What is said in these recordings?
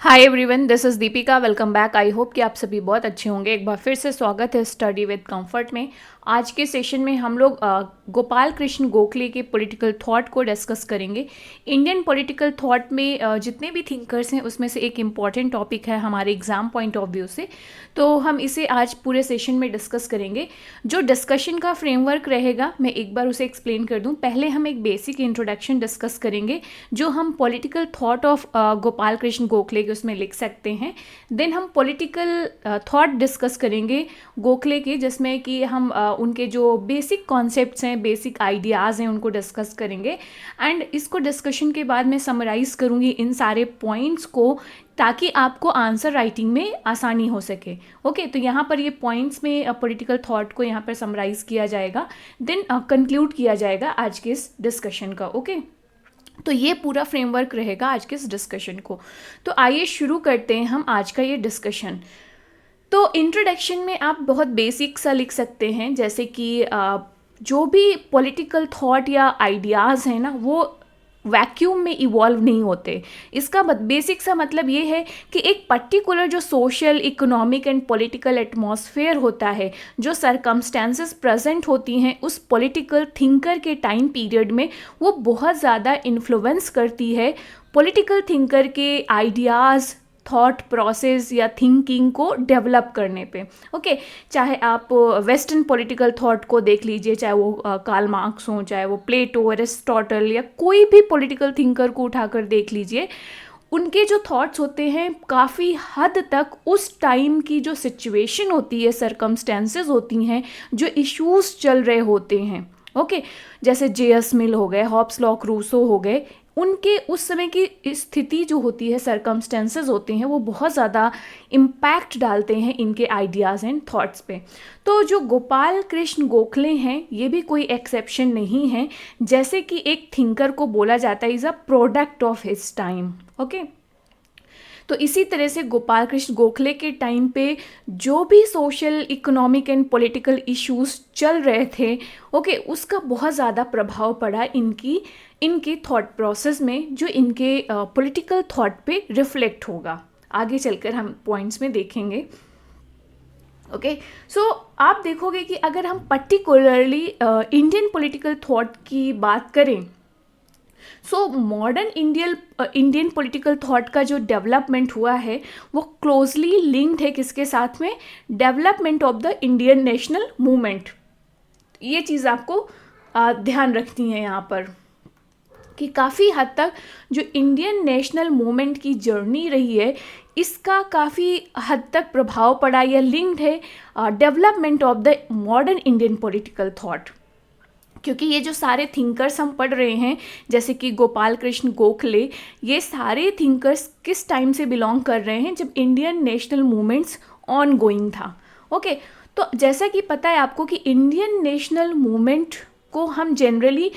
Hi everyone, this is Deepika. Welcome back. I hope कि आप सभी बहुत अच्छे होंगे। एक बार फिर से स्वागत है स्टडी विद कंफर्ट में। आज के सेशन में हम लोग गोपाल कृष्ण गोखले के पॉलिटिकल थॉट को डिस्कस करेंगे। इंडियन पॉलिटिकल थॉट में जितने भी थिंकर्स हैं उसमें से एक इम्पॉर्टेंट टॉपिक है हमारे एग्ज़ाम पॉइंट ऑफ व्यू से, तो हम इसे आज पूरे सेशन में डिस्कस करेंगे। जो डिस्कशन का फ्रेमवर्क रहेगा मैं एक बार उसे एक्सप्लेन कर दूं। पहले हम एक बेसिक इंट्रोडक्शन डिस्कस करेंगे जो हम political thought of Gopal Krishna Gokhale के उसमें लिख सकते हैं। देन हम पॉलिटिकल थॉट डिस्कस करेंगे गोखले के, जिसमें कि हम उनके जो बेसिक कॉन्सेप्ट्स हैं, बेसिक आइडियाज़ हैं, उनको डिस्कस करेंगे। एंड इसको डिस्कशन के बाद मैं समराइज़ करूँगी इन सारे पॉइंट्स को, ताकि आपको आंसर राइटिंग में आसानी हो सके। ओके, तो यहाँ पर ये पॉइंट्स में पॉलिटिकल थॉट को यहाँ पर समराइज़ किया जाएगा, देन कंक्लूड किया जाएगा आज के इस डिस्कशन का। ओके, तो ये पूरा फ्रेमवर्क रहेगा आज के इस डिस्कशन को। तो आइए शुरू करते हैं हम आज का ये डिस्कशन। तो इंट्रोडक्शन में आप बहुत बेसिक सा लिख सकते हैं, जैसे कि जो भी पॉलिटिकल थॉट या आइडियाज़ हैं ना, वो वैक्यूम में इवॉल्व नहीं होते। इसका बेसिक सा मतलब ये है कि एक पर्टिकुलर जो social, economic and political atmosphere होता है, जो सरकमस्टेंसेस प्रेजेंट होती हैं उस पॉलिटिकल थिंकर के टाइम पीरियड में, वो बहुत ज़्यादा इन्फ्लुएंस करती है पॉलिटिकल थिंकर के आइडियाज़, थॉट प्रोसेस या थिंकिंग को डेवलप करने पे। ओके, चाहे आप वेस्टर्न पॉलिटिकल थॉट को देख लीजिए, चाहे वो कार्ल मार्क्स हो, चाहे वो प्लेटो, एरिस्टोटल या कोई भी पॉलिटिकल थिंकर को उठाकर देख लीजिए, उनके जो थॉट्स होते हैं काफ़ी हद तक उस टाइम की जो सिचुएशन होती है, सरकमस्टेंसेस होती हैं, जो इश्यूज चल रहे होते हैं। ओके, जैसे जे.एस. मिल हो गए, हॉब्स लॉक रूसो हो गए, उनके उस समय की स्थिति जो होती है, सरकमस्टेंसेस होते हैं, वो बहुत ज़्यादा इम्पैक्ट डालते हैं इनके आइडियाज़ एंड थॉट्स पे। तो जो गोपाल कृष्ण गोखले हैं, ये भी कोई एक्सेप्शन नहीं है। जैसे कि एक थिंकर को बोला जाता है is a product of his time. Okay, तो इसी तरह से गोपाल कृष्ण गोखले के टाइम पे जो भी social, economic and political issues चल रहे थे, ओके, उसका बहुत ज़्यादा प्रभाव पड़ा इनके थॉट प्रोसेस में, जो इनके पॉलिटिकल थॉट पे रिफ्लेक्ट होगा। आगे चलकर हम पॉइंट्स में देखेंगे। ओके, सो आप देखोगे कि अगर हम पर्टिकुलरली इंडियन पॉलिटिकल थॉट की बात करें, so modern Indian political thought का जो डेवलपमेंट हुआ है वो क्लोजली लिंक्ड है किसके साथ में? Development of the Indian national movement. ये चीज़ आपको ध्यान रखनी है यहाँ पर कि काफ़ी हद तक जो इंडियन नेशनल मूवमेंट की जर्नी रही है, इसका काफ़ी हद तक प्रभाव पड़ा या लिंक्ड है development of the modern Indian political thought. क्योंकि ये जो सारे थिंकर्स हम पढ़ रहे हैं, जैसे कि गोपाल कृष्ण गोखले, ये सारे थिंकर्स किस टाइम से बिलोंग कर रहे हैं? जब Indian national movements on going था। ओके, तो जैसा कि पता है आपको कि इंडियन नेशनल मूवमेंट को हम जनरली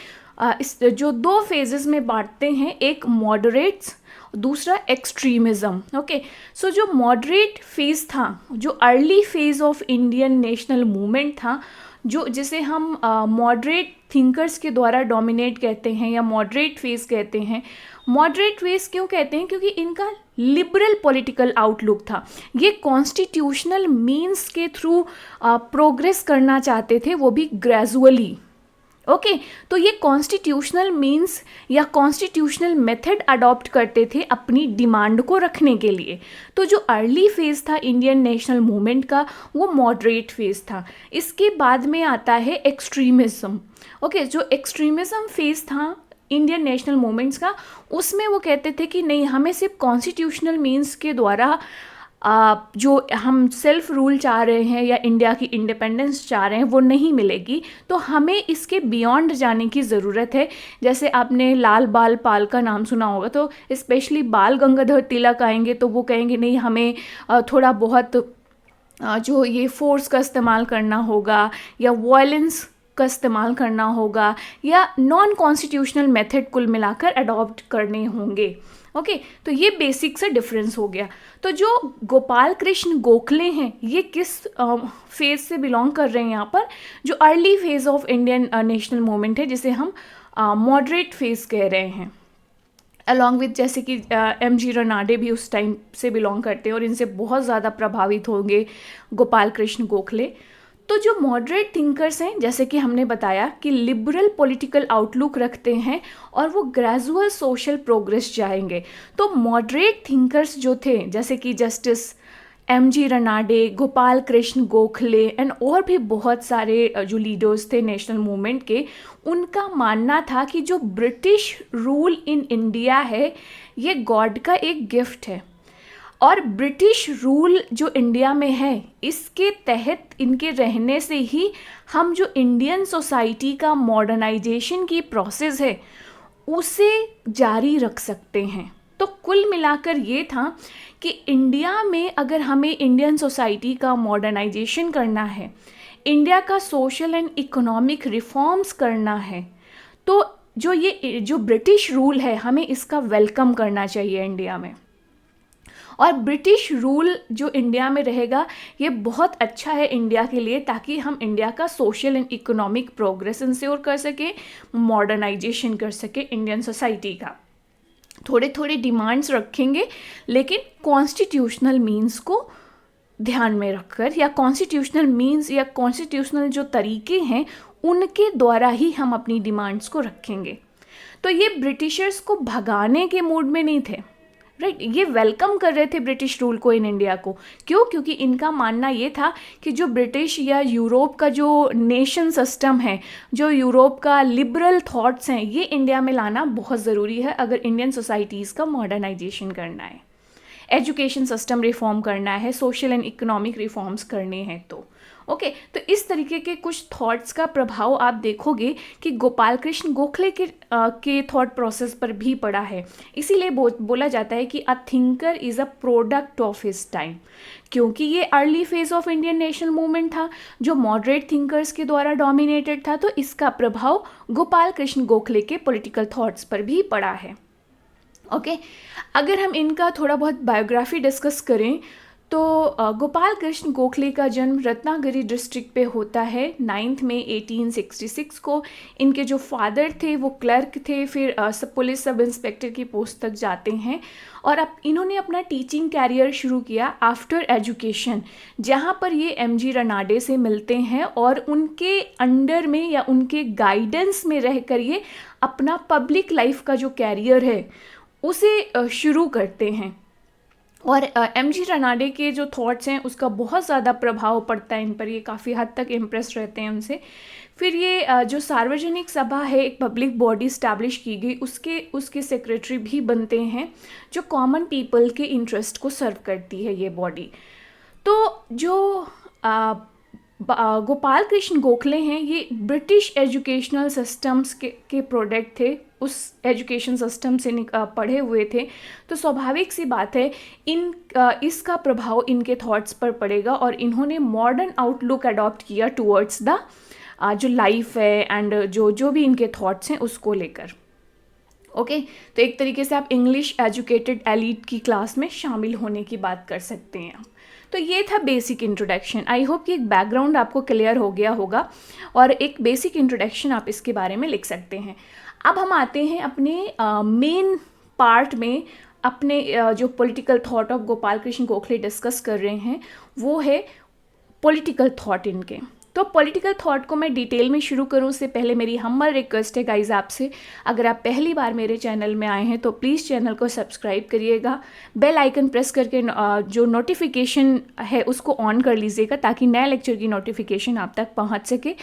इस जो दो फेजेस में बांटते हैं, एक मॉडरेट्स, दूसरा एक्सट्रीमिज़म। ओके, सो जो मॉडरेट फेज़ था, जो early phase of Indian national movement था, जो जिसे हम मॉडरेट थिंकर्स के द्वारा डोमिनेट कहते हैं या मॉडरेट फेज़ कहते हैं। मॉडरेट फेज़ क्यों कहते हैं? क्योंकि इनका लिबरल पॉलिटिकल आउटलुक था। ये कॉन्स्टिट्यूशनल मीन्स के थ्रू प्रोग्रेस करना चाहते थे, वो भी ग्रेजुअली। ओके, तो ये कॉन्स्टिट्यूशनल मीन्स या कॉन्स्टिट्यूशनल मेथड अडॉप्ट करते थे अपनी डिमांड को रखने के लिए। तो जो अर्ली फेज़ था इंडियन नेशनल मूवमेंट का, वो मॉडरेट फेज़ था। इसके बाद में आता है एक्सट्रीमिज़म। ओके, जो एक्सट्रीमिज़म फेज़ था इंडियन नेशनल मूवमेंट्स का, उसमें वो कहते थे कि नहीं, हमें सिर्फ कॉन्स्टिट्यूशनल मीन्स के द्वारा जो हम सेल्फ रूल चाह रहे हैं या इंडिया की इंडिपेंडेंस चाह रहे हैं वो नहीं मिलेगी, तो हमें इसके बियॉन्ड जाने की ज़रूरत है। जैसे आपने लाल बाल पाल का नाम सुना होगा, तो स्पेशली बाल गंगाधर तिलक आएंगे तो वो कहेंगे नहीं, हमें थोड़ा बहुत जो ये फोर्स का इस्तेमाल करना होगा या वायलेंस का इस्तेमाल करना होगा या नॉन कॉन्स्टिट्यूशनल मेथड कुल मिलाकर अडॉप्ट करने होंगे। ओके, तो ये बेसिक सा डिफरेंस हो गया। तो जो गोपाल कृष्ण गोखले हैं, ये किस फेज़ से बिलोंग कर रहे हैं? यहाँ पर जो early phase of Indian national movement है, जिसे हम मॉडरेट फेज़ कह रहे हैं। अलॉन्ग विथ जैसे कि एम.जी. रनाडे भी उस टाइम से बिलोंग करते हैं और इनसे बहुत ज़्यादा प्रभावित होंगे गोपाल कृष्ण गोखले। तो जो मॉडरेट थिंकर्स हैं, जैसे कि हमने बताया कि लिबरल पॉलिटिकल आउटलुक रखते हैं और वो ग्रेजुअल सोशल प्रोग्रेस चाहेंगे। तो मॉडरेट थिंकर्स जो थे, जैसे कि justice MG. Ranade, Gopal Krishna Gokhale and और भी बहुत सारे जो लीडर्स थे नेशनल मूवमेंट के, उनका मानना था कि जो ब्रिटिश रूल इन इंडिया है ये गॉड का एक गिफ्ट है और ब्रिटिश रूल जो इंडिया में है इसके तहत इनके रहने से ही हम जो इंडियन सोसाइटी का मॉडर्नाइजेशन की प्रोसेस है उसे जारी रख सकते हैं। तो कुल मिलाकर ये था कि इंडिया में अगर हमें इंडियन सोसाइटी का मॉडर्नाइजेशन करना है, इंडिया का सोशल एंड इकोनॉमिक रिफॉर्म्स करना है, तो जो ब्रिटिश रूल है हमें इसका वेलकम करना चाहिए इंडिया में। और ब्रिटिश रूल जो इंडिया में रहेगा ये बहुत अच्छा है इंडिया के लिए, ताकि हम इंडिया का social and economic progress ensure कर सके, मॉडर्नाइजेशन कर सके इंडियन सोसाइटी का। थोड़े थोड़े डिमांड्स रखेंगे लेकिन कॉन्स्टिट्यूशनल मीन्स को ध्यान में रखकर, या कॉन्स्टिट्यूशनल मीन्स या कॉन्स्टिट्यूशनल जो तरीके हैं उनके द्वारा ही हम अपनी डिमांड्स को रखेंगे। तो ये ब्रिटिशर्स को भगाने के मूड में नहीं थे, राइट, ये वेलकम कर रहे थे ब्रिटिश रूल को इन इंडिया को। क्यों? क्योंकि इनका मानना ये था कि जो ब्रिटिश या यूरोप का जो नेशन सिस्टम है, जो यूरोप का लिबरल थॉट्स हैं, ये इंडिया में लाना बहुत ज़रूरी है अगर इंडियन सोसाइटीज़ का मॉडर्नाइजेशन करना है, एजुकेशन सिस्टम रिफॉर्म करना है, सोशल एंड इकोनॉमिक रिफॉर्म्स करने हैं। तो तो इस तरीके के कुछ थॉट्स का प्रभाव आप देखोगे कि गोपाल कृष्ण गोखले के थॉट प्रोसेस पर भी पड़ा है। इसीलिए बोला जाता है कि अ thinker is a product of his time, क्योंकि ये early phase of Indian national movement था जो मॉडरेट थिंकर्स के द्वारा डोमिनेटेड था, तो इसका प्रभाव गोपाल कृष्ण गोखले के पॉलिटिकल थॉट्स पर भी पड़ा है। अगर हम इनका थोड़ा बहुत बायोग्राफी डिस्कस करें तो गोपाल कृष्ण गोखले का जन्म रत्नागिरी डिस्ट्रिक्ट पे होता है 9 मई 1866 को। इनके जो फादर थे वो क्लर्क थे, फिर पुलिस सब इंस्पेक्टर की पोस्ट तक जाते हैं और अब इन्होंने अपना टीचिंग कैरियर शुरू किया आफ्टर एजुकेशन, जहाँ पर ये एम.जी. रनाडे से मिलते हैं और उनके अंडर में या उनके गाइडेंस में रहकर ये अपना पब्लिक लाइफ का जो कैरियर है उसे शुरू करते हैं। और एम.जी. रनाडे के जो थॉट्स हैं उसका बहुत ज़्यादा प्रभाव पड़ता है इन पर, ये काफ़ी हद तक इम्प्रेस रहते हैं उनसे। फिर ये जो सार्वजनिक सभा है, एक पब्लिक बॉडी इस्टेब्लिश की गई, उसके सेक्रेटरी भी बनते हैं, जो कॉमन पीपल के इंटरेस्ट को सर्व करती है ये बॉडी। तो जो गोपाल कृष्ण गोखले हैं ये ब्रिटिश एजुकेशनल सिस्टम्स के प्रोडक्ट थे, उस एजुकेशन सिस्टम से पढ़े हुए थे। तो स्वाभाविक सी बात है इसका प्रभाव इनके थॉट्स पर पड़ेगा और इन्होंने मॉडर्न आउटलुक अडॉप्ट किया टुवर्ड्स द जो लाइफ है एंड जो भी इनके थॉट्स हैं उसको लेकर। तो एक तरीके से आप इंग्लिश एजुकेटेड एलीट की क्लास में शामिल होने की बात कर सकते हैं। तो ये था बेसिक इंट्रोडक्शन। आई होप कि एक बैकग्राउंड आपको क्लियर हो गया होगा और एक बेसिक इंट्रोडक्शन आप इसके बारे में लिख सकते हैं। अब हम आते हैं अपने मेन पार्ट में, अपने जो political thought of Gopal Krishna Gokhale discuss कर रहे हैं वो है पॉलिटिकल थॉट इनके। तो पॉलिटिकल थॉट को मैं डिटेल में शुरू करूं उससे पहले मेरी हम्बल रिक्वेस्ट है गाइज आपसे, अगर आप पहली बार मेरे चैनल में आए हैं तो प्लीज़ चैनल को सब्सक्राइब करिएगा, बेल आइकन प्रेस करके जो नोटिफिकेशन है उसको ऑन कर लीजिएगा ताकि नए लेक्चर की नोटिफिकेशन आप तक पहुंच सके।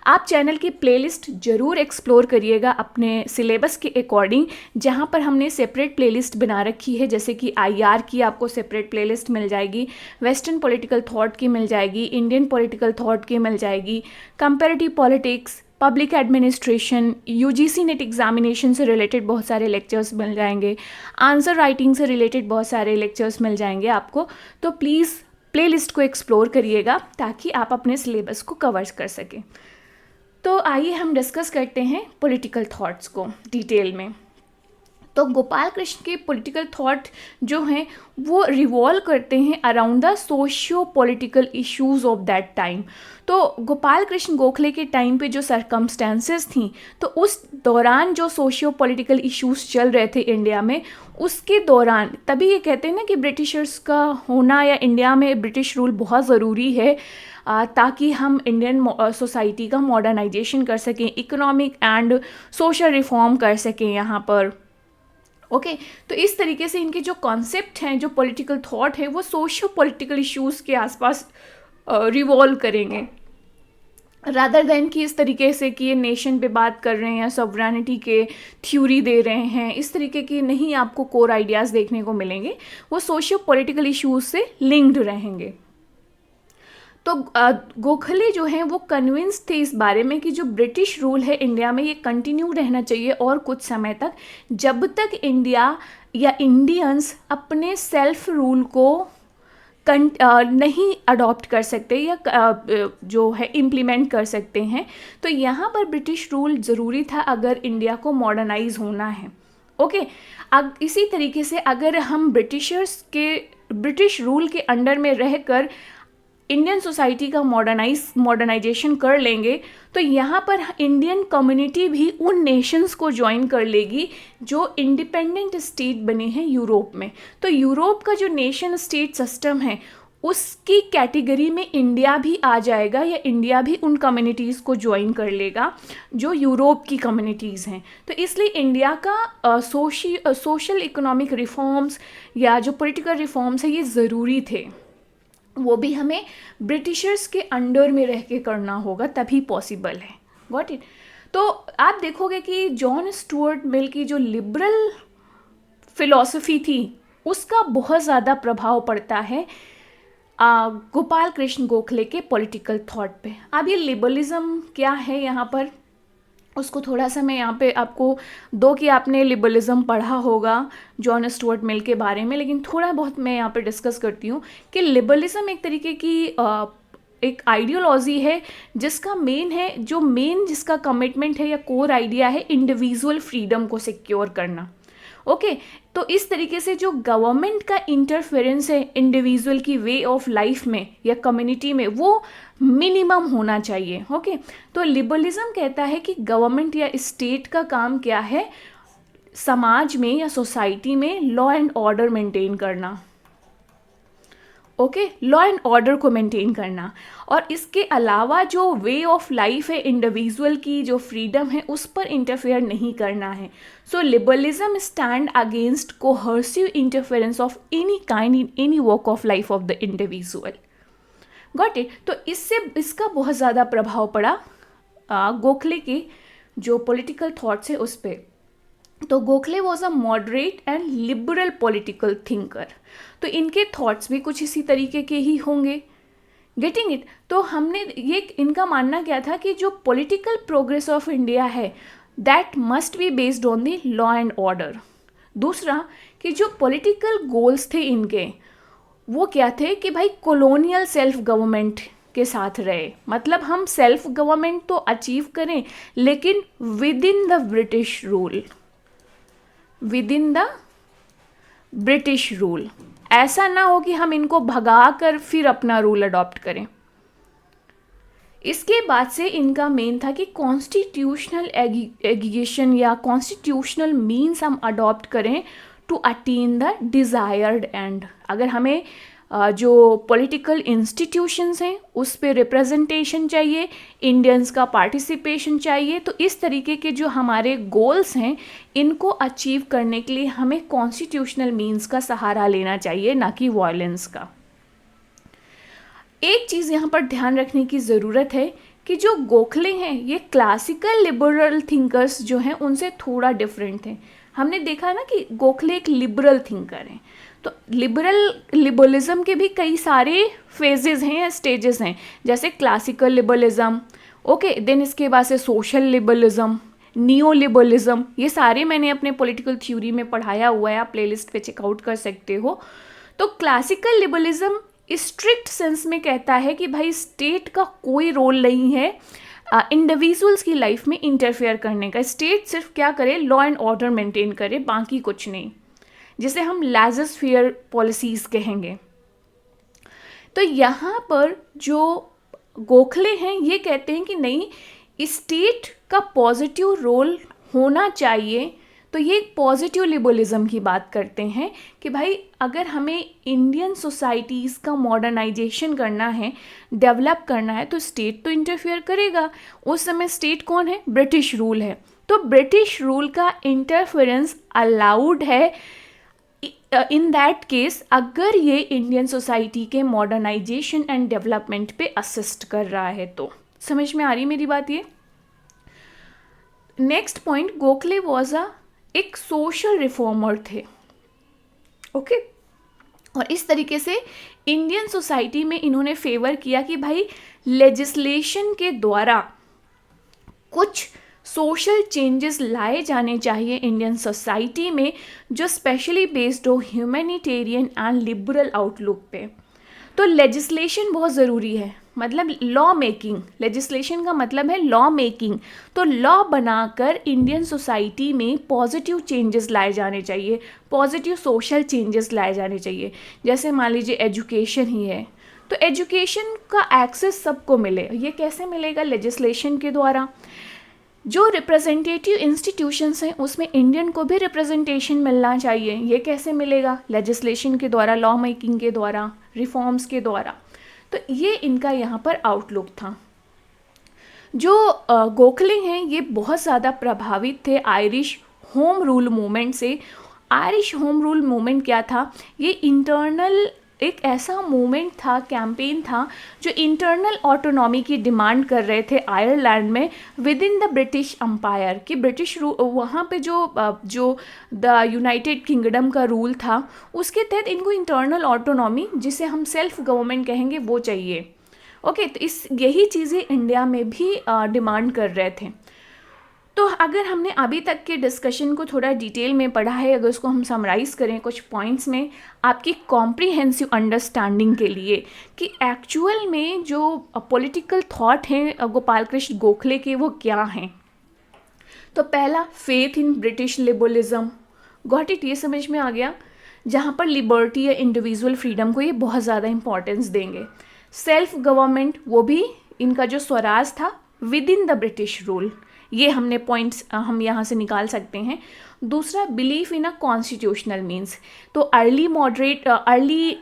आप चैनल की प्लेलिस्ट ज़रूर एक्सप्लोर करिएगा अपने सिलेबस के अकॉर्डिंग, जहाँ पर हमने सेपरेट प्लेलिस्ट बना रखी है, जैसे कि IR की आपको सेपरेट प्लेलिस्ट मिल जाएगी, वेस्टर्न पॉलिटिकल थॉट की मिल जाएगी, इंडियन पॉलिटिकल थॉट की मिल जाएगी, comparative politics, public administration, UGC net examination से रिलेटेड बहुत सारे लेक्चर्स मिल जाएंगे, आंसर राइटिंग से रिलेटेड बहुत सारे लेक्चर्स मिल जाएंगे आपको। तो प्लीज़ प्लेलिस्ट को एक्सप्लोर करिएगा ताकि आप अपने सिलेबस को कवर कर सकें। तो आइए हम डिस्कस करते हैं पॉलिटिकल थॉट्स को डिटेल में। तो गोपाल कृष्ण के पॉलिटिकल थॉट जो हैं वो रिवॉल्व करते हैं around the socio political issues of that time. तो गोपाल कृष्ण गोखले के टाइम पे जो सरकमस्टेंसेस थी, तो उस दौरान जो सोशियो पॉलिटिकल इश्यूज चल रहे थे इंडिया में, उसके दौरान तभी ये कहते हैं ना कि ब्रिटिशर्स का होना या इंडिया में ब्रिटिश रूल बहुत ज़रूरी है ताकि हम इंडियन सोसाइटी का मॉडर्नाइजेशन कर सकें, इकोनॉमिक एंड सोशल रिफॉर्म कर सकें यहाँ पर। ओके तो इस तरीके से इनके जो कॉन्सेप्ट हैं, जो पॉलिटिकल थॉट है, वो सोशियो पॉलिटिकल इश्यूज़ के आसपास रिवॉल्व करेंगे, रादर देन कि इस तरीके से कि ये नेशन पे बात कर रहे हैं या सॉवरेनिटी के थ्योरी दे रहे हैं, इस तरीके की नहीं आपको कोर आइडियाज़ देखने को मिलेंगे। वो सोशियो पॉलिटिकल इश्यूज़ से लिंक्ड रहेंगे। तो गोखले जो हैं वो कन्विंस थे इस बारे में कि जो ब्रिटिश रूल है इंडिया में ये कंटिन्यू रहना चाहिए और कुछ समय तक, जब तक इंडिया या इंडियंस अपने सेल्फ रूल को नहीं अडॉप्ट कर सकते या जो है इम्प्लीमेंट कर सकते हैं। तो यहाँ पर ब्रिटिश रूल ज़रूरी था अगर इंडिया को मॉडर्नाइज होना है। ओके अब इसी तरीके से अगर हम ब्रिटिश रूल के अंडर में रहकर इंडियन सोसाइटी का मॉडर्नाइजेशन कर लेंगे, तो यहाँ पर इंडियन कम्युनिटी भी उन नेशंस को ज्वाइन कर लेगी जो इंडिपेंडेंट स्टेट बने हैं यूरोप में। तो यूरोप का जो नेशन स्टेट सिस्टम है उसकी कैटेगरी में इंडिया भी आ जाएगा, या इंडिया भी उन कम्युनिटीज़ को ज्वाइन कर लेगा जो यूरोप की कम्युनिटीज़ हैं। तो इसलिए इंडिया का सोशल इकोनॉमिक रिफॉर्म्स या जो पॉलिटिकल रिफॉर्म्स है ये ज़रूरी थे, वो भी हमें ब्रिटिशर्स के अंडर में रह के करना होगा, तभी पॉसिबल है। Got it. तो आप देखोगे कि जॉन स्टुअर्ट मिल की जो लिबरल फिलॉसफी थी उसका बहुत ज़्यादा प्रभाव पड़ता है गोपाल कृष्ण गोखले के पॉलिटिकल थॉट पे। अब ये लिबरलिज्म क्या है यहाँ पर, उसको थोड़ा सा मैं यहाँ पे आपको दो कि आपने लिबरलिज्म पढ़ा होगा जॉन स्टुअर्ट मिल के बारे में, लेकिन थोड़ा बहुत मैं यहाँ पे डिस्कस करती हूँ कि लिबरलिज्म एक तरीके की एक आइडियोलॉजी है जिसका जिसका कमिटमेंट है या कोर आइडिया है इंडिविजुअल फ्रीडम को सिक्योर करना। ओके तो इस तरीके से जो गवर्नमेंट का इंटरफेरेंस है इंडिविजुअल की वे ऑफ लाइफ में या कम्युनिटी में वो मिनिमम होना चाहिए। ओके तो लिबरलिज्म कहता है कि गवर्नमेंट या स्टेट का काम क्या है, समाज में या सोसाइटी में लॉ एंड ऑर्डर मेंटेन करना। ओके लॉ एंड ऑर्डर को मेंटेन करना, और इसके अलावा जो वे ऑफ लाइफ है इंडिविजुअल की जो फ्रीडम है उस पर इंटरफेयर नहीं करना है। So liberalism stand against coercive interference of any kind in any walk of life of the individual. Got it. तो इसका बहुत ज़्यादा प्रभाव पड़ा गोखले के जो पॉलिटिकल थॉट्स है उस पर। तो Gokhale was a moderate and liberal political thinker. तो इनके थॉट्स भी कुछ इसी तरीके के ही होंगे। Getting it. तो हमने ये इनका मानना क्या था कि जो पॉलिटिकल प्रोग्रेस ऑफ इंडिया है that must be based on the law and order. दूसरा कि जो पॉलिटिकल गोल्स थे इनके वो क्या थे कि भाई कॉलोनियल सेल्फ गवर्नमेंट के साथ रहे, मतलब हम सेल्फ गवर्नमेंट तो अचीव करें लेकिन with in the British rule, with in the British rule. ऐसा ना हो कि हम इनको भगा कर फिर अपना रूल अडॉप्ट करें। इसके बाद से इनका मेन था कि कॉन्स्टिट्यूशनल एग्रीगेशन या कॉन्स्टिट्यूशनल मीन्स हम अडॉप्ट करें to attain the desired end. अगर हमें जो पॉलिटिकल इंस्टीट्यूशंस हैं उस पे रिप्रेजेंटेशन चाहिए, इंडियंस का पार्टिसिपेशन चाहिए, तो इस तरीके के जो हमारे गोल्स हैं इनको अचीव करने के लिए हमें कॉन्स्टिट्यूशनल मीन्स का सहारा लेना चाहिए, ना कि वायलेंस का। एक चीज़ यहाँ पर ध्यान रखने की ज़रूरत है कि जो गोखले हैं ये क्लासिकल लिबरल थिंकर्स जो हैं उनसे थोड़ा डिफरेंट थे। हमने देखा ना कि गोखले एक लिबरल थिंकर हैं, तो लिबरलिज्म के भी कई सारे फेजेस हैं या स्टेजेस हैं, जैसे क्लासिकल लिबरलिज्म, ओके देन इसके बाद से सोशल लिबरलिज्म, नियो लिबरलिज्म, ये सारे मैंने अपने पॉलिटिकल थ्योरी में पढ़ाया हुआ है, आप प्लेलिस्ट पे चेकआउट कर सकते हो। तो क्लासिकल लिबरलिज्म स्ट्रिक्ट सेंस में कहता है कि भाई स्टेट का कोई रोल नहीं है इंडिविजुअल्स की लाइफ में इंटरफेयर करने का। स्टेट सिर्फ क्या करे, लॉ एंड ऑर्डर मेंटेन करे, बाकी कुछ नहीं, जिसे हम लेज़र-फेयर पॉलिसीज़ कहेंगे। तो यहाँ पर जो गोखले हैं ये कहते हैं कि नहीं, स्टेट का पॉजिटिव रोल होना चाहिए। तो ये एक पॉजिटिव लिबरलिज्म की बात करते हैं कि भाई अगर हमें इंडियन सोसाइटीज़ का मॉडर्नाइजेशन करना है, डेवलप करना है, तो स्टेट तो इंटरफेयर करेगा। उस समय स्टेट कौन है, ब्रिटिश रूल है, तो ब्रिटिश रूल का इंटरफेरेंस अलाउड है इन दैट केस अगर ये इंडियन सोसाइटी के मॉडर्नाइजेशन एंड डेवलपमेंट पे असिस्ट कर रहा है। तो समझ में आ रही मेरी बात ये। नेक्स्ट पॉइंट, गोखले वॉज एक सोशल रिफॉर्मर थे, ओके। और इस तरीके से इंडियन सोसाइटी में इन्होंने फेवर किया कि भाई लेजिस्लेशन के द्वारा कुछ सोशल चेंजेस लाए जाने चाहिए इंडियन सोसाइटी में, जो स्पेशली बेस्ड हो ह्यूमैनिटेरियन एंड लिबरल आउटलुक पे। तो लेजिस्लेशन बहुत ज़रूरी है, मतलब लॉ मेकिंग। लेजिस्लेशन का मतलब है लॉ मेकिंग। तो लॉ बनाकर इंडियन सोसाइटी में पॉजिटिव चेंजेस लाए जाने चाहिए, पॉजिटिव सोशल चेंजेस लाए जाने चाहिए। जैसे मान लीजिए एजुकेशन ही है, तो एजुकेशन का एक्सेस सबको मिले। ये कैसे मिलेगा, लेजिस्लेशन के द्वारा। जो रिप्रेजेंटेटिव इंस्टीट्यूशंस हैं उसमें इंडियन को भी रिप्रेजेंटेशन मिलना चाहिए। ये कैसे मिलेगा, लेजिस्लेशन के द्वारा, लॉ मेकिंग के द्वारा, रिफॉर्म्स के द्वारा। तो ये इनका यहाँ पर आउटलुक था। जो गोखले हैं ये बहुत ज़्यादा प्रभावित थे आयरिश होम रूल मूवमेंट से। आयरिश होम रूल मूवमेंट क्या था, ये इंटरनल एक ऐसा मूवमेंट था, कैंपेन था, जो इंटरनल ऑटोनॉमी की डिमांड कर रहे थे आयरलैंड में within the British empire. कि ब्रिटिश वहाँ पे जो द यूनाइटेड किंगडम का रूल था उसके तहत इनको इंटरनल ऑटोनॉमी, जिसे हम सेल्फ गवर्नमेंट कहेंगे, वो चाहिए, ओके। तो यही चीज़ें इंडिया में भी डिमांड कर रहे थे। तो अगर हमने अभी तक के डिस्कशन को थोड़ा डिटेल में पढ़ा है, अगर उसको हम समराइज़ करें कुछ पॉइंट्स में आपकी कॉम्प्रिहेंसिव अंडरस्टैंडिंग के लिए कि एक्चुअल में जो पॉलिटिकल थॉट हैं गोपाल कृष्ण गोखले के वो क्या हैं। तो पहला, faith in British liberalism, got it, ये समझ में आ गया, जहाँ पर लिबर्टी या इंडिविजुअल फ्रीडम को ये बहुत ज़्यादा इंपॉर्टेंस देंगे। सेल्फ गवर्नमेंट, वो भी इनका जो स्वराज था with in the British rule, ये हमने पॉइंट्स हम यहाँ से निकाल सकते हैं। दूसरा, belief in a constitutional means, तो अर्ली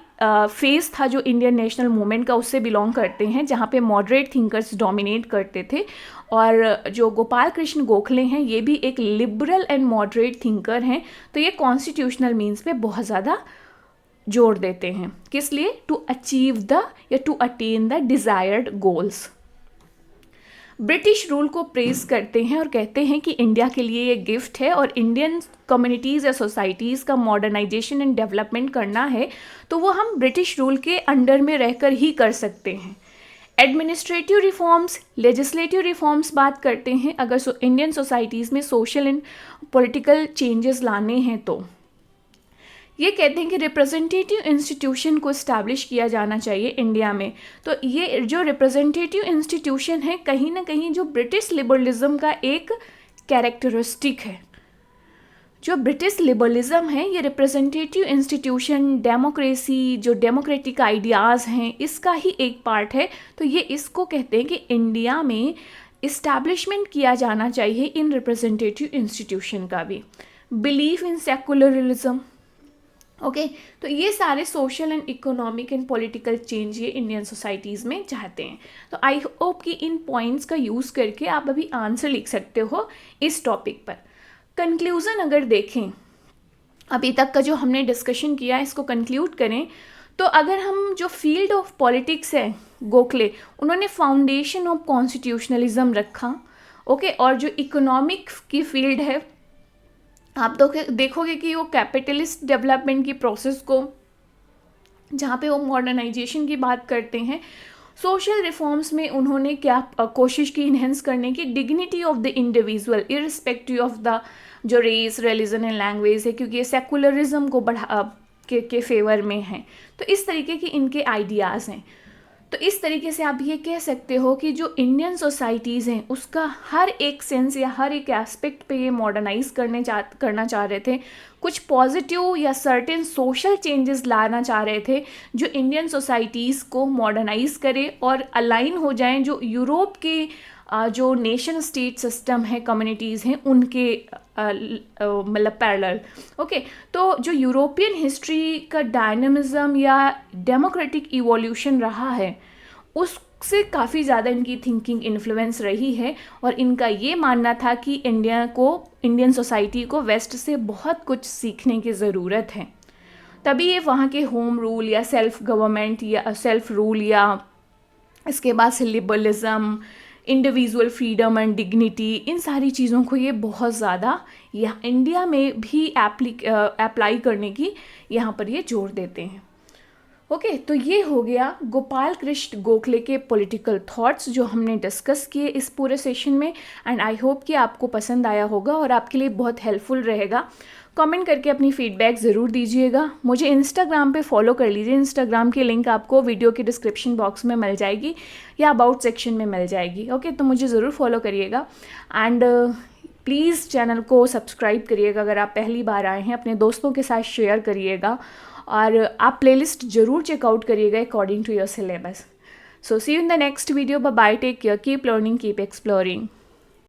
फेज था जो इंडियन नेशनल मूवमेंट का, उससे बिलोंग करते हैं, जहाँ पे मॉडरेट थिंकर्स डोमिनेट करते थे। और जो गोपाल कृष्ण गोखले हैं ये भी एक लिबरल एंड मॉडरेट थिंकर हैं। तो ये कॉन्स्टिट्यूशनल मीन्स पे बहुत ज़्यादा जोर देते हैं, किस लिए, टू अचीव द या to attain the desired goals. British rule को प्रेज करते हैं और कहते हैं कि इंडिया के लिए ये गिफ्ट है, और इंडियन कम्युनिटीज़ या सोसाइटीज़ का मॉडर्नाइजेशन एंड डेवलपमेंट करना है तो वो हम ब्रिटिश रूल के अंडर में रहकर ही कर सकते हैं। एडमिनिस्ट्रेटिव रिफॉर्म्स, लेजिस्लेटिव रिफॉर्म्स बात करते हैं अगर इंडियन सोसाइटीज़ में सोशल एंड पॉलिटिकल चेंजेस लाने हैं तो ये कहते हैं कि रिप्रेजेंटेटिव इंस्टीट्यूशन को इस्टेब्लिश किया जाना चाहिए इंडिया में। तो ये जो रिप्रेजेंटेटिव इंस्टीट्यूशन है कहीं ना कहीं जो ब्रिटिश लिबरलिज्म का एक कैरेक्टरिस्टिक है। जो ब्रिटिश लिबरलिज्म है ये रिप्रेजेंटेटिव इंस्टीट्यूशन, डेमोक्रेसी, जो डेमोक्रेटिक आइडियाज़ हैं, इसका ही एक पार्ट है। तो ये इसको कहते हैं कि इंडिया में इस्टेब्लिशमेंट किया जाना चाहिए इन रिप्रेजेंटेटिव इंस्टीट्यूशन का भी। Belief in secularism, okay. तो ये सारे social and economic and political change ये इंडियन सोसाइटीज़ में चाहते हैं। तो आई होप कि इन पॉइंट्स का यूज़ करके आप अभी आंसर लिख सकते हो इस टॉपिक पर। कंक्लूज़न अगर देखें, अभी तक का जो हमने डिस्कशन किया इसको कंक्लूड करें तो अगर हम जो फील्ड ऑफ पॉलिटिक्स है गोखले, उन्होंने फाउंडेशन ऑफ कॉन्स्टिट्यूशनलिज्म रखा, ओके। और जो इकोनॉमिक की फील्ड है आप देखोगे कि वो कैपिटलिस्ट डेवलपमेंट की प्रोसेस को, जहाँ पे वो मॉडर्नाइजेशन की बात करते हैं। सोशल रिफॉर्म्स में उन्होंने क्या कोशिश की, इन्हेंस करने की dignity of the individual irrespective of the जो रेस, रिलीजन एंड लैंग्वेज है, क्योंकि ये सेकुलरिज्म को के फेवर में है। तो इस तरीके के इनके आइडियाज़ हैं। तो इस तरीके से आप ये कह सकते हो कि जो इंडियन सोसाइटीज़ हैं उसका हर एक सेंस या हर एक एस्पेक्ट पे ये मॉडर्नाइज करना चाह रहे थे, कुछ पॉजिटिव या सर्टेन सोशल चेंजेस लाना चाह रहे थे जो इंडियन सोसाइटीज़ को मॉडर्नाइज करे और अलाइन हो जाएं जो यूरोप के जो नेशन स्टेट सिस्टम है, कम्युनिटीज़ हैं, उनके मतलब पैरेलल। ओके, तो जो यूरोपियन हिस्ट्री का डायनामिज्म या डेमोक्रेटिक इवोल्यूशन रहा है उससे काफ़ी ज़्यादा इनकी थिंकिंग इन्फ्लुएंस रही है और इनका ये मानना था कि इंडियन सोसाइटी को वेस्ट से बहुत कुछ सीखने की ज़रूरत है। तभी ये वहाँ के होम रूल या सेल्फ गवर्नमेंट या सेल्फ रूल या इसके बाद से liberalism, individual freedom and dignity, इन सारी चीज़ों को ये बहुत ज़्यादा यहाँ इंडिया में भी अप्लाई करने की यहाँ पर ये जोर देते हैं। ओके, तो ये हो गया गोपाल कृष्ण गोखले के पॉलिटिकल थॉट्स जो हमने डिस्कस किए इस पूरे सेशन में। एंड आई होप कि आपको पसंद आया होगा और आपके लिए बहुत हेल्पफुल रहेगा। कमेंट करके अपनी फीडबैक ज़रूर दीजिएगा। मुझे इंस्टाग्राम पे फॉलो कर लीजिए। इंस्टाग्राम की लिंक आपको वीडियो के डिस्क्रिप्शन बॉक्स में मिल जाएगी या अबाउट सेक्शन में मिल जाएगी। ओके, तो मुझे ज़रूर फॉलो करिएगा एंड प्लीज़ चैनल को सब्सक्राइब करिएगा। अगर आप पहली बार आए हैं अपने दोस्तों के साथ शेयर करिएगा और आप प्लेलिस्ट ज़रूर चेकआउट करिएगा according to your syllabus. So see you in the next video. Bye bye, take care, keep learning, keep exploring.